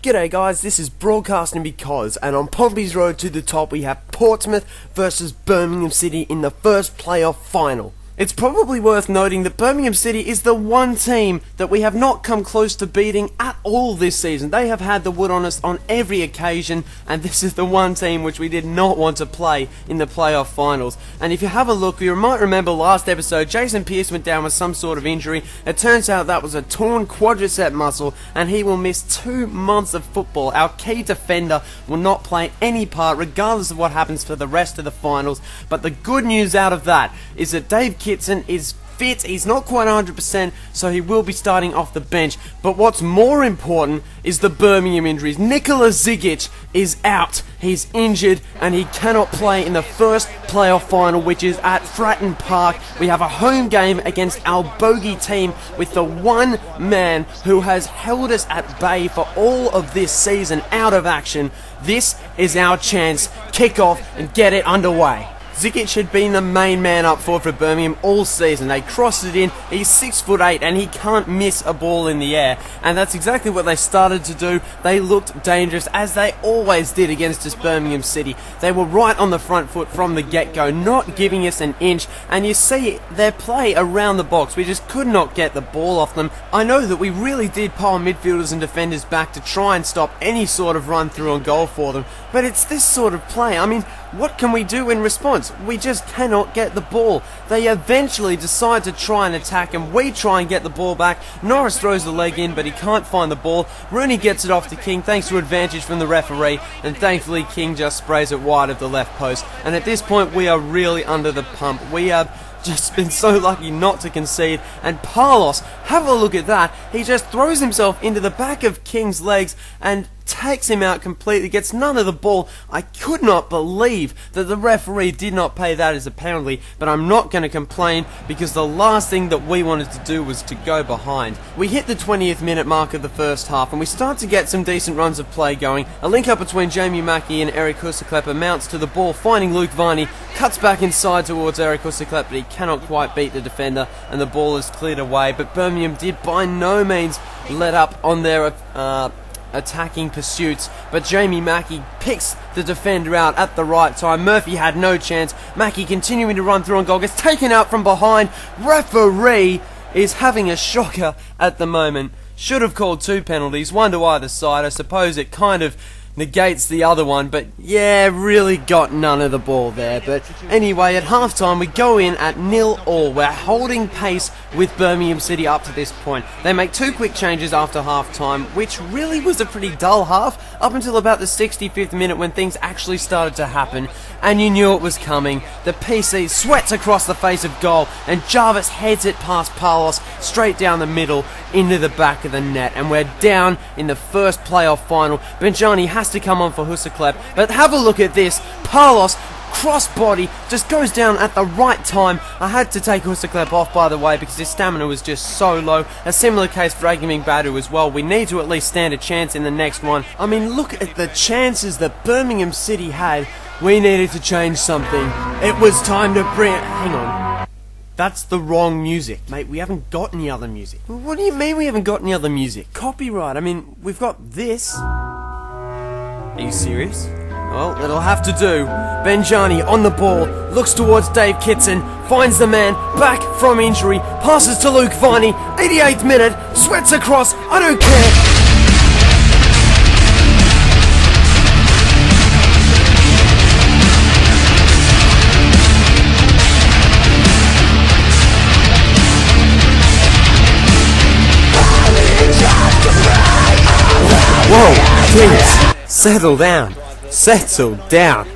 G'day guys, this is Broadcasting Because, and on Pompey's road to the top we have Portsmouth versus Birmingham City in the first playoff final. It's probably worth noting that Birmingham City is the one team that we have not come close to beating at all this season. They have had the wood on us on every occasion, and this is the one team which we did not want to play in the playoff finals. And if you have a look, you might remember last episode, Jason Pearce went down with some sort of injury. It turns out that was a torn quadricep muscle, and he will miss 2 months of football. Our key defender will not play any part, regardless of what happens for the rest of the finals. But the good news out of that is that Dave Kitson is fit. He's not quite 100%, so he will be starting off the bench. But what's more important is the Birmingham injuries. Nikola Zigic is out. He's injured and he cannot play in the first playoff final, which is at Fratton Park. We have a home game against our bogey team with the one man who has held us at bay for all of this season out of action. This is our chance. Kick off and get it underway. Zigic had been the main man up forward for Birmingham all season. They crossed it in. He's 6'8" and he can't miss a ball in the air. And that's exactly what they started to do. They looked dangerous, as they always did against us Birmingham City. They were right on the front foot from the get-go, not giving us an inch. And you see their play around the box. We just could not get the ball off them. I know that we really did pile midfielders and defenders back to try and stop any sort of run through on goal for them. But it's this sort of play. I mean, what can we do in response? We just cannot get the ball. They eventually decide to try and attack, and we try and get the ball back. Norris throws the leg in, but he can't find the ball. Rooney gets it off to King thanks to advantage from the referee, and thankfully King just sprays it wide of the left post. And at this point we are really under the pump. We have just been so lucky not to concede. And Palos, have a look at that. He just throws himself into the back of King's legs and takes him out completely, gets none of the ball. I could not believe that the referee did not pay that as a penalty, but I'm not going to complain because the last thing that we wanted to do was to go behind. We hit the 20th minute mark of the first half and we start to get some decent runs of play going. A link up between Jamie Mackie and Eric Husserklepper mounts to the ball, finding Luke Varney, cuts back inside towards Eric Husserklepper, but he cannot quite beat the defender and the ball is cleared away. But Birmingham did by no means let up on their attacking pursuits, but Jamie Mackie picks the defender out at the right time. Murphy had no chance. Mackie continuing to run through on goal, gets taken out from behind. Referee is having a shocker at the moment. Should have called 2 penalties, one to either side. I suppose it kind of negates the other one, but yeah, really got none of the ball there. But anyway, at halftime we go in at 0-0. We're holding pace with Birmingham City up to this point. They make 2 quick changes after halftime, which really was a pretty dull half up until about the 65th minute when things actually started to happen, and you knew it was coming. The PC sweats across the face of goal and Jarvis heads it past Palos straight down the middle into the back of the net, and we're down in the first playoff final. Benjani has to come on for Husserklep, but have a look at this. Palos, cross-body, just goes down at the right time. I had to take Husserklep off, by the way, because his stamina was just so low. A similar case for Agiming Badu as well. We need to at least stand a chance in the next one. I mean, look at the chances that Birmingham City had. We needed to change something. It was time to bring it. Hang on. That's the wrong music. Mate, we haven't got any other music. What do you mean we haven't got any other music? Copyright. I mean, we've got this. Are you serious? Well, it'll have to do. Benjani on the ball, looks towards Dave Kitson, finds the man, back from injury, passes to Luke Varney, 88th minute, sweats across, I don't care. Whoa, please, settle down. Settle down.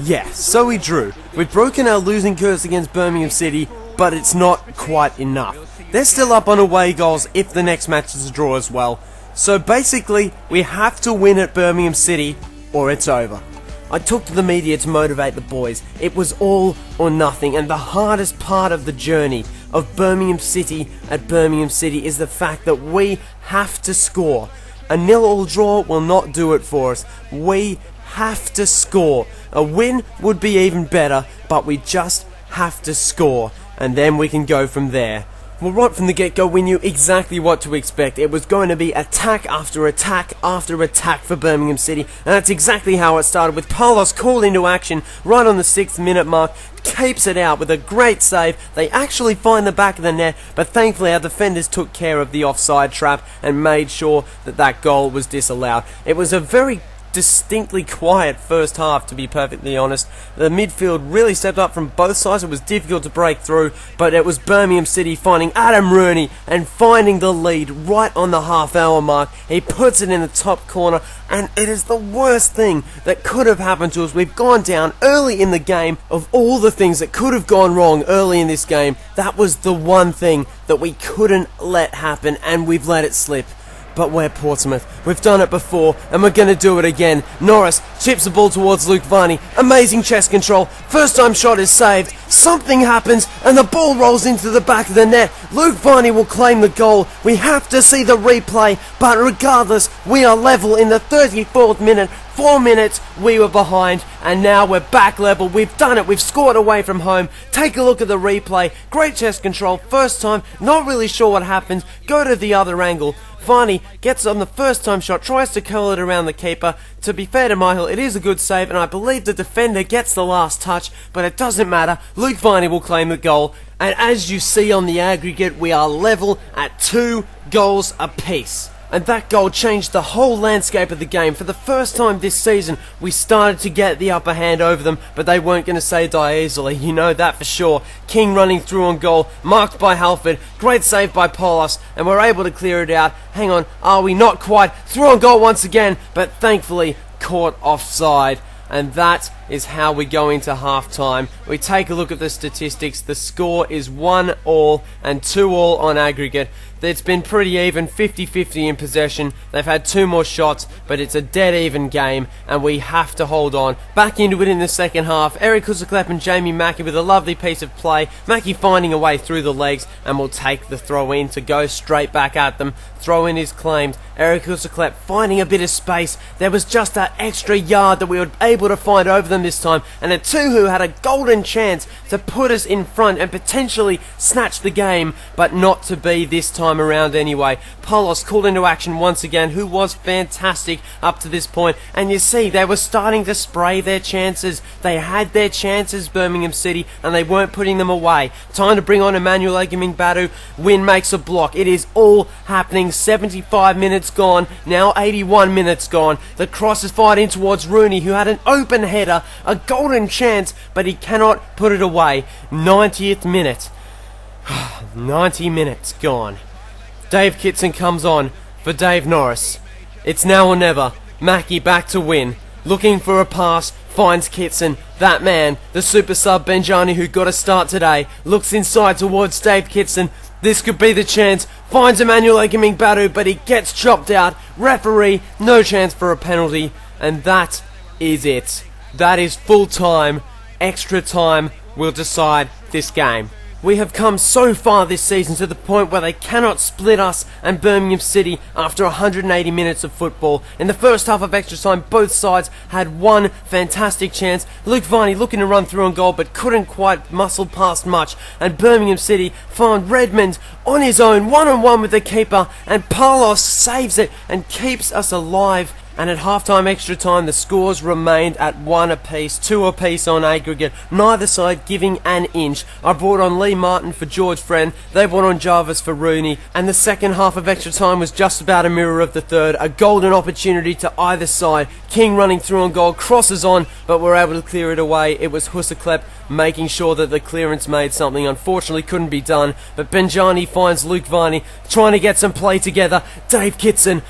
Yeah, so we drew. We've broken our losing curse against Birmingham City, but it's not quite enough. They're still up on away goals if the next match is a draw as well. So basically, we have to win at Birmingham City, or it's over. I took to the media to motivate the boys. It was all or nothing, and the hardest part of the journey of Birmingham City at Birmingham City is the fact that we have to score. A 0-0 draw will not do it for us. We have to score. A win would be even better, but we just have to score, and then we can go from there. Well, right from the get-go, we knew exactly what to expect. It was going to be attack after attack after attack for Birmingham City, and that's exactly how it started, with Palos called into action right on the 6th minute mark, keeps it out with a great save. They actually find the back of the net, but thankfully our defenders took care of the offside trap and made sure that that goal was disallowed. It was a very distinctly quiet first half, to be perfectly honest. The midfield really stepped up from both sides. It was difficult to break through, but it was Birmingham City finding Adam Rooney and finding the lead right on the half-hour mark. He puts it in the top corner, and it is the worst thing that could have happened to us. We've gone down early in the game. Of all the things that could have gone wrong early in this game, that was the one thing that we couldn't let happen, and we've let it slip. But we're Portsmouth. We've done it before, and we're going to do it again. Norris chips the ball towards Luke Varney. Amazing chest control. First time shot is saved. Something happens, and the ball rolls into the back of the net. Luke Varney will claim the goal. We have to see the replay, but regardless, we are level in the 34th minute. 4 minutes we were behind, and now we're back level. We've done it. We've scored away from home. Take a look at the replay. Great chest control. First time. Not really sure what happens. Go to the other angle. Varney gets on the first time shot, tries to curl it around the keeper. To be fair to Michael, it is a good save, and I believe the defender gets the last touch, but it doesn't matter. Luke Varney will claim the goal, and as you see on the aggregate, we are level at 2 goals apiece. And that goal changed the whole landscape of the game. For the first time this season, we started to get the upper hand over them, but they weren't going to say die easily, you know that for sure. King running through on goal, marked by Halford, great save by Polos, and we're able to clear it out. Hang on, are we not quite? Through on goal once again, but thankfully caught offside. And that is how we go into half-time. We take a look at the statistics. The score is 1-all and 2-all on aggregate. It's been pretty even, 50-50 in possession. They've had 2 more shots, but it's a dead-even game, and we have to hold on. Back into it in the second half. Eric Husaklep and Jamie Mackie with a lovely piece of play. Mackie finding a way through the legs, and will take the throw-in to go straight back at them. Throw-in is claimed. Eric Husaklep finding a bit of space. There was just that extra yard that we were able to find over them this time, and a Tuhu had a golden chance to put us in front and potentially snatch the game, but not to be this time around anyway. Polos called into action once again, who was fantastic up to this point, and you see they were starting to spray their chances. They had their chances, Birmingham City, and they weren't putting them away. Time to bring on Emmanuel Egaming-Badu. Win makes a block. It is all happening. 75 minutes gone, now 81 minutes gone. The cross is fired in towards Rooney, who had an open header, a golden chance, but he cannot put it away. 90th minute. 90 minutes gone. Dave Kitson comes on for Dave Norris. It's now or never. Mackie back to win. Looking for a pass, finds Kitson. That man, the super sub Benjani who got a start today, looks inside towards Dave Kitson. This could be the chance. Finds Emmanuel Egaming-Badu, but he gets chopped out. Referee, no chance for a penalty. And that is it. That is full time. Extra time will decide this game. We have come so far this season to the point where they cannot split us and Birmingham City after 180 minutes of football. In the first half of extra time, both sides had one fantastic chance. Luke Varney looking to run through on goal, but couldn't quite muscle past much. And Birmingham City found Redmond on his own, one-on-one with the keeper, and Palos saves it and keeps us alive. And at half-time extra time, the scores remained at 1 apiece, 2 apiece on aggregate, neither side giving an inch. I brought on Lee Martin for George Friend, they brought on Jarvis for Rooney, and the second half of extra time was just about a mirror of the third, a golden opportunity to either side. King running through on goal, crosses on, but we're able to clear it away. It was Husaklep making sure that the clearance made something. Unfortunately couldn't be done, but Benjani finds Luke Varney, trying to get some play together. Dave Kitson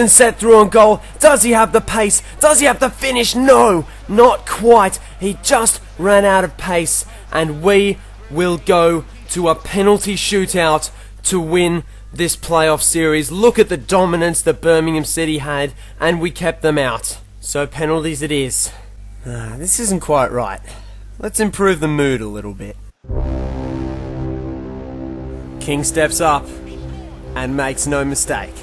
set through on goal. Does he have the pace? Does he have the finish? No, not quite. He just ran out of pace, and we will go to a penalty shootout to win this playoff series. Look at the dominance that Birmingham City had, and we kept them out. So penalties it is. This isn't quite right. Let's improve the mood a little bit. King steps up and makes no mistake.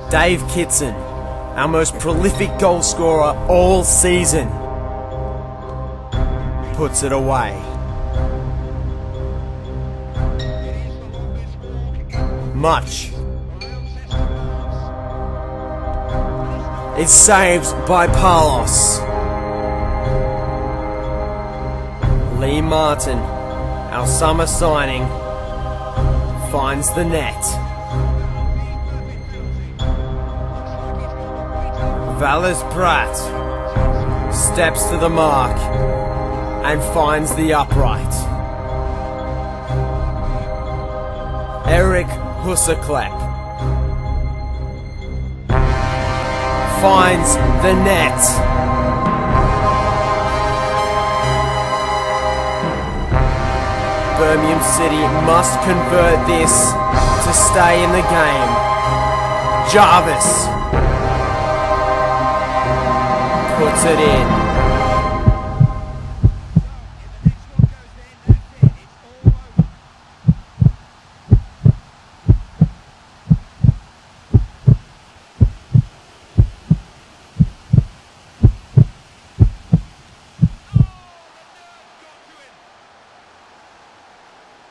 Dave Kitson, our most prolific goal scorer all season, puts it away. much. It's saved by Palos. Lee Martin, our summer signing, finds the net. Valles Pratt steps to the mark and finds the upright. Eric Husserklep finds the net. Birmingham City must convert this to stay in the game. Jarvis puts it in.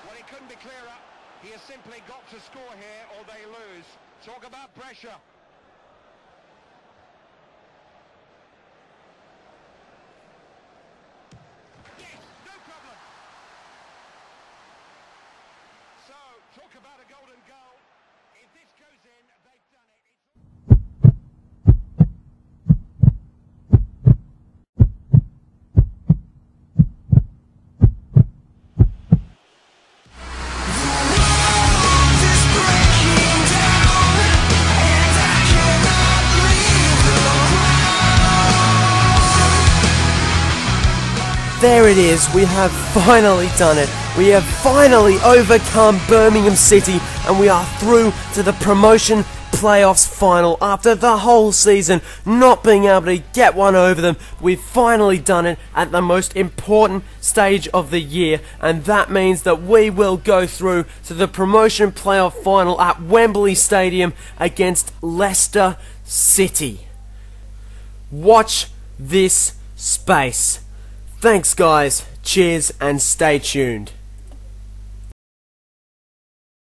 Well, it couldn't be clearer. He has simply got to score here or they lose. Talk about pressure. Yes, no problem. So, talk about a golden goal. If this goes in, they've done it. There it is, we have finally done it. We have finally overcome Birmingham City and we are through to the promotion playoffs final. After the whole season not being able to get one over them, we've finally done it at the most important stage of the year, and that means that we will go through to the promotion playoff final at Wembley Stadium against Leicester City. Watch this space. Thanks guys, cheers and stay tuned.